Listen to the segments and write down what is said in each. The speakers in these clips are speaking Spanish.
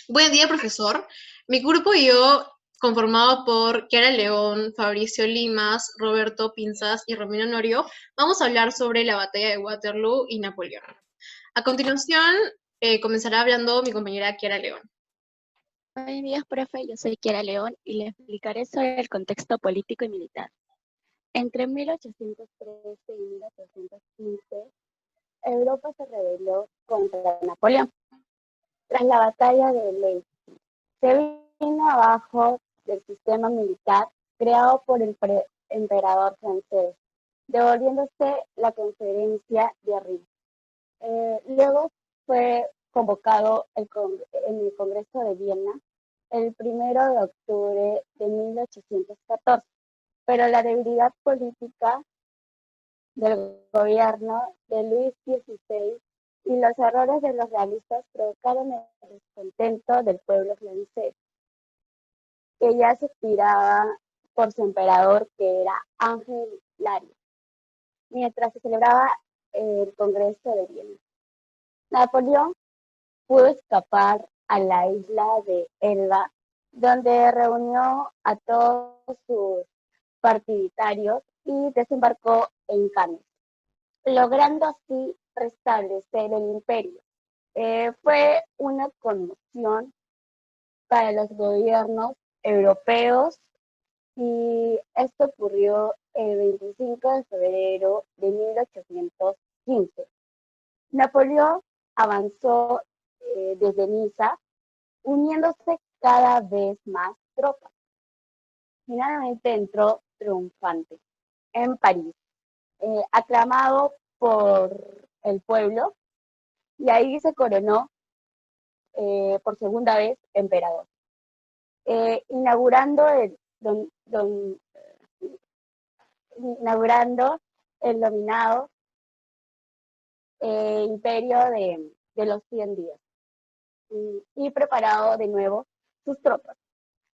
Buen día, profesor. Mi grupo y yo, conformado por Kiara León, Fabricio Limas, Roberto Pinzas y Romino Norio, vamos a hablar sobre la batalla de Waterloo y Napoleón. A continuación, comenzará hablando mi compañera Kiara León. Buenos días, profe. Yo soy Kiara León y le explicaré sobre el contexto político y militar. Entre 1813 y 1815, Europa se rebeló contra Napoleón. Tras la batalla de Ley, se vino abajo del sistema militar creado por el emperador francés, devolviéndose la conferencia de Río. Luego fue convocado en el Congreso de Viena el 1 de octubre de 1814, pero la debilidad política del gobierno de Luis XVI y los errores de los realistas provocaron el descontento del pueblo francés, que ya se aspiraba por su emperador, que era Ángel Lario, mientras se celebraba el Congreso de Viena. Napoleón pudo escapar a la isla de Elba, donde reunió a todos sus partidarios y desembarcó en Cannes, logrando así restablecer el imperio. Fue una conmoción para los gobiernos europeos y esto ocurrió el 25 de febrero de 1815. Napoleón avanzó desde Niza, uniéndose cada vez más tropas. Finalmente entró triunfante en París, aclamado por el pueblo, y ahí se coronó por segunda vez emperador, inaugurando inaugurando el dominado imperio de los 100 días y preparado de nuevo sus tropas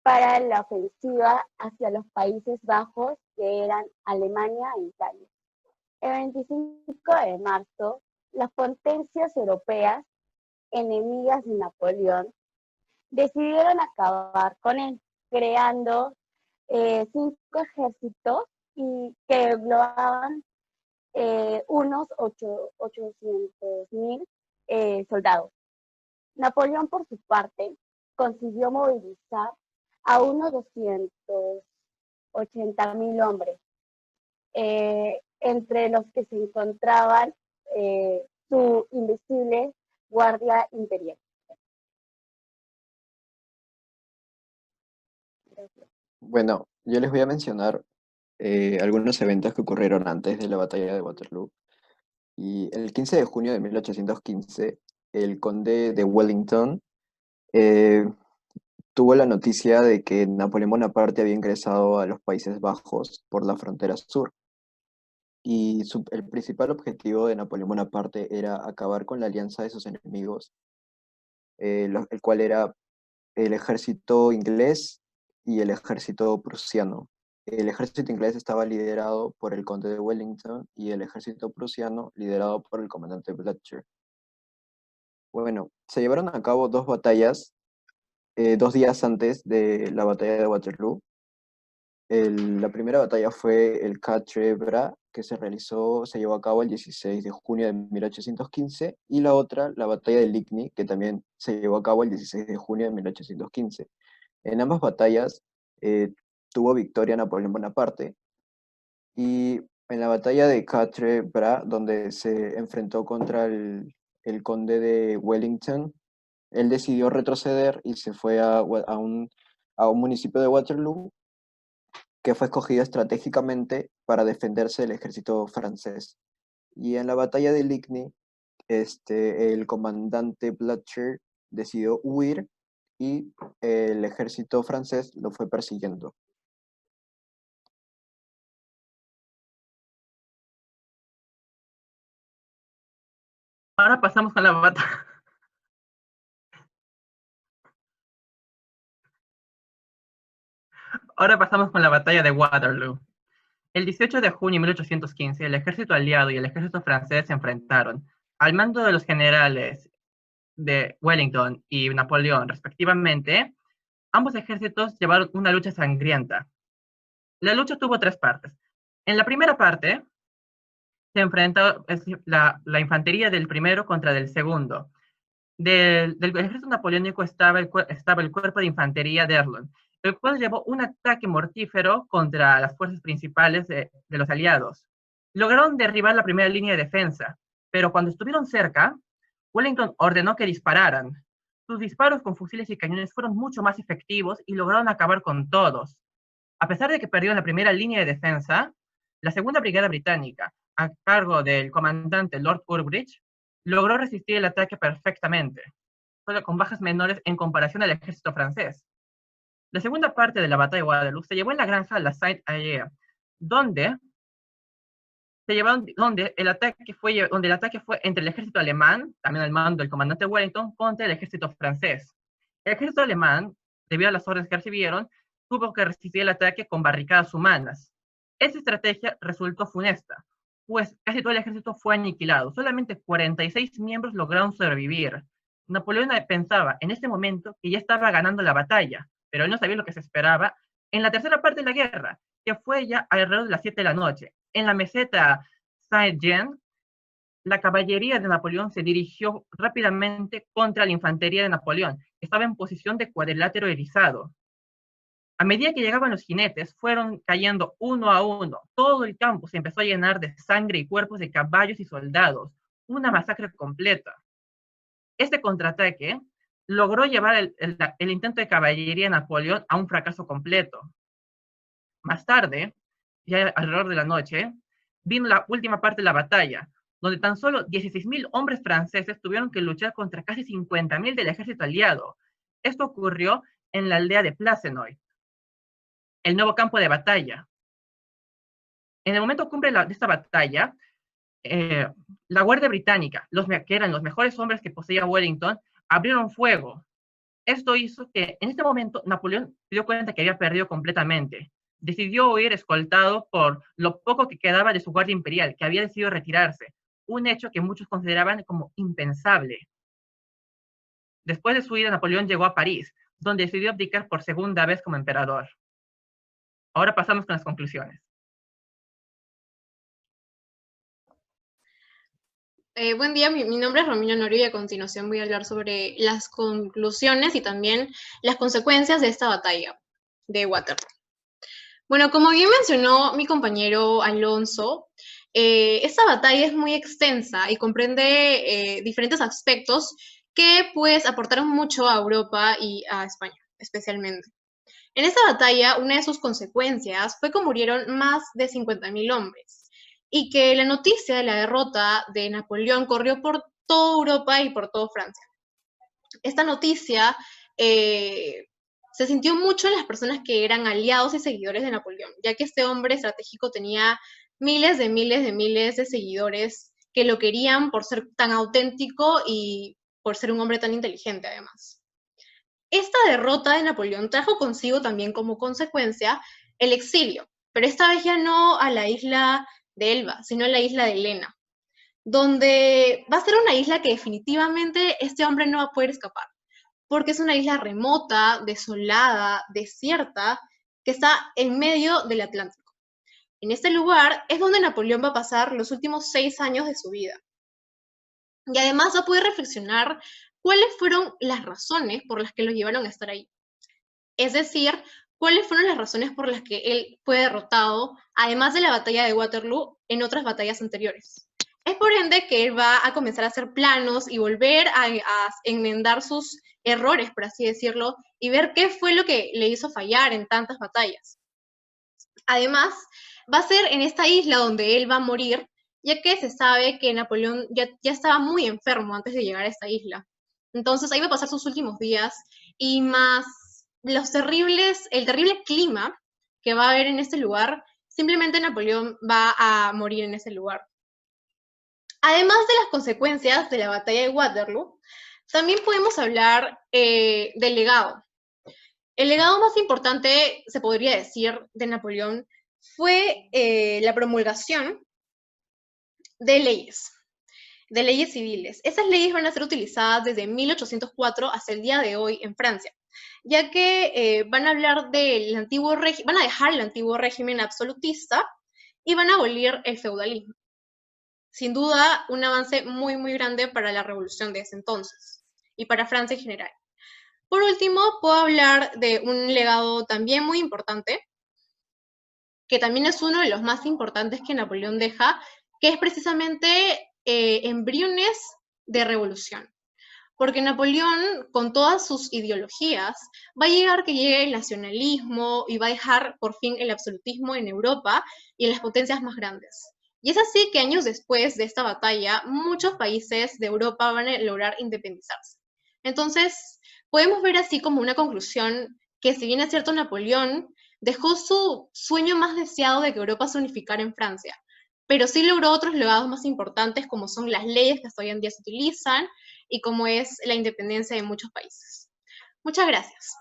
para la ofensiva hacia los Países Bajos, que eran Alemania e Italia. El 25 de marzo, las potencias europeas, enemigas de Napoleón, decidieron acabar con él, creando 5 ejércitos y que englobaban unos 800.000 soldados. Napoleón, por su parte, consiguió movilizar a unos 280.000 hombres, entre los que se encontraban su invisible Guardia Imperial. Gracias. Bueno, yo les voy a mencionar algunos eventos que ocurrieron antes de la batalla de Waterloo. Y el 15 de junio de 1815, el conde de Wellington eh, tuvo la noticia de que Napoleón Bonaparte había ingresado a los Países Bajos por la frontera sur. Y el principal objetivo de Napoleón Bonaparte era acabar con la alianza de sus enemigos, el cual era el ejército inglés y el ejército prusiano. El ejército inglés estaba liderado por el conde de Wellington y el ejército prusiano liderado por el comandante Blucher. Bueno, se llevaron a cabo dos batallas 2 días antes de la batalla de Waterloo. La primera batalla fue el Quatre Bras, que se llevó a cabo el 16 de junio de 1815, y la otra, la batalla de Ligny, que también se llevó a cabo el 16 de junio de 1815. En ambas batallas tuvo victoria Napoleón Bonaparte, y en la batalla de Quatre Bras, donde se enfrentó contra el conde de Wellington, él decidió retroceder y se fue a un municipio de Waterloo que fue escogido estratégicamente para defenderse del ejército francés. Y en la batalla de Ligny, el comandante Blucher decidió huir y el ejército francés lo fue persiguiendo. Ahora pasamos con la batalla. Ahora pasamos con la batalla de Waterloo. El 18 de junio de 1815, el ejército aliado y el ejército francés se enfrentaron. Al mando de los generales de Wellington y Napoleón, respectivamente, ambos ejércitos llevaron una lucha sangrienta. La lucha tuvo 3 partes. En la primera parte, se enfrentó la infantería del primero contra del segundo. Del ejército napoleónico estaba el cuerpo de infantería de Erlon, el cual llevó un ataque mortífero contra las fuerzas principales de los aliados. Lograron derribar la primera línea de defensa, pero cuando estuvieron cerca, Wellington ordenó que dispararan. Sus disparos con fusiles y cañones fueron mucho más efectivos y lograron acabar con todos. A pesar de que perdieron la primera línea de defensa, la segunda brigada británica, a cargo del comandante Lord Urbridge, logró resistir el ataque perfectamente, solo con bajas menores en comparación al ejército francés. La segunda parte de la batalla de Waterloo se llevó en la granja La Sainte-Allier, donde el ataque fue entre el ejército alemán, también al mando del comandante Wellington, contra el ejército francés. El ejército alemán, debido a las órdenes que recibieron, tuvo que resistir el ataque con barricadas humanas. Esta estrategia resultó funesta, pues casi todo el ejército fue aniquilado. Solamente 46 miembros lograron sobrevivir. Napoleón pensaba en este momento que ya estaba ganando la batalla, pero él no sabía lo que se esperaba en la tercera parte de la guerra, que fue ya alrededor de las 7 de la noche. En la meseta Saint-Jean, la caballería de Napoleón se dirigió rápidamente contra la infantería de Napoleón, que estaba en posición de cuadrilátero erizado. A medida que llegaban los jinetes, fueron cayendo uno a uno. Todo el campo se empezó a llenar de sangre y cuerpos de caballos y soldados. Una masacre completa. Este contraataque logró llevar el intento de caballería de Napoleón a un fracaso completo. Más tarde, ya alrededor de la noche, vino la última parte de la batalla, donde tan solo 16.000 hombres franceses tuvieron que luchar contra casi 50.000 del ejército aliado. Esto ocurrió en la aldea de Placenoy, el nuevo campo de batalla. En el momento cumbre de esta batalla, la Guardia Británica, que eran los mejores hombres que poseía Wellington, abrieron fuego. Esto hizo que en este momento Napoleón se dio cuenta que había perdido completamente. Decidió huir escoltado por lo poco que quedaba de su guardia imperial, que había decidido retirarse, un hecho que muchos consideraban como impensable. Después de su huida, Napoleón llegó a París, donde decidió abdicar por segunda vez como emperador. Ahora pasamos con las conclusiones. Buen día, mi nombre es Romina Norio y a continuación voy a hablar sobre las conclusiones y también las consecuencias de esta batalla de Waterloo. Bueno, como bien mencionó mi compañero Alonso, esta batalla es muy extensa y comprende diferentes aspectos que pues aportaron mucho a Europa y a España, especialmente. En esta batalla, una de sus consecuencias fue que murieron más de 50.000 hombres y que la noticia de la derrota de Napoleón corrió por toda Europa y por toda Francia. Esta noticia se sintió mucho en las personas que eran aliados y seguidores de Napoleón, ya que este hombre estratégico tenía miles de seguidores que lo querían por ser tan auténtico y por ser un hombre tan inteligente además. Esta derrota de Napoleón trajo consigo también como consecuencia el exilio, pero esta vez ya no a la isla de Elba, sino a la isla de Lena, donde va a ser una isla que definitivamente este hombre no va a poder escapar, porque es una isla remota, desolada, desierta, que está en medio del Atlántico. En este lugar es donde Napoleón va a pasar los últimos 6 años de su vida. Y además va a poder reflexionar cuáles fueron las razones por las que lo llevaron a estar ahí. Es decir, cuáles fueron las razones por las que él fue derrotado, además de la batalla de Waterloo, en otras batallas anteriores. Es por ende que él va a comenzar a hacer planos y volver a enmendar sus errores, por así decirlo, y ver qué fue lo que le hizo fallar en tantas batallas. Además, va a ser en esta isla donde él va a morir, ya que se sabe que Napoleón ya estaba muy enfermo antes de llegar a esta isla. Entonces ahí va a pasar sus últimos días y más el terrible clima que va a haber en este lugar, simplemente Napoleón va a morir en ese lugar. Además de las consecuencias de la batalla de Waterloo, también podemos hablar del legado. El legado más importante, se podría decir, de Napoleón fue la promulgación de leyes. de leyes civiles. Esas leyes van a ser utilizadas desde 1804 hasta el día de hoy en Francia, ya que van a hablar del antiguo van a dejar el antiguo régimen absolutista y van a abolir el feudalismo. Sin duda, un avance muy, muy grande para la revolución de ese entonces y para Francia en general. Por último, puedo hablar de un legado también muy importante, que también es uno de los más importantes que Napoleón deja, que es precisamente embriones de revolución. Porque Napoleón, con todas sus ideologías, va a llegar que llegue el nacionalismo y va a dejar por fin el absolutismo en Europa y en las potencias más grandes. Y es así que años después de esta batalla, muchos países de Europa van a lograr independizarse. Entonces, podemos ver así como una conclusión que, si bien es cierto, Napoleón dejó su sueño más deseado de que Europa se unificara en Francia, pero sí logró otros legados más importantes, como son las leyes que hasta hoy en día se utilizan y como es la independencia de muchos países. Muchas gracias.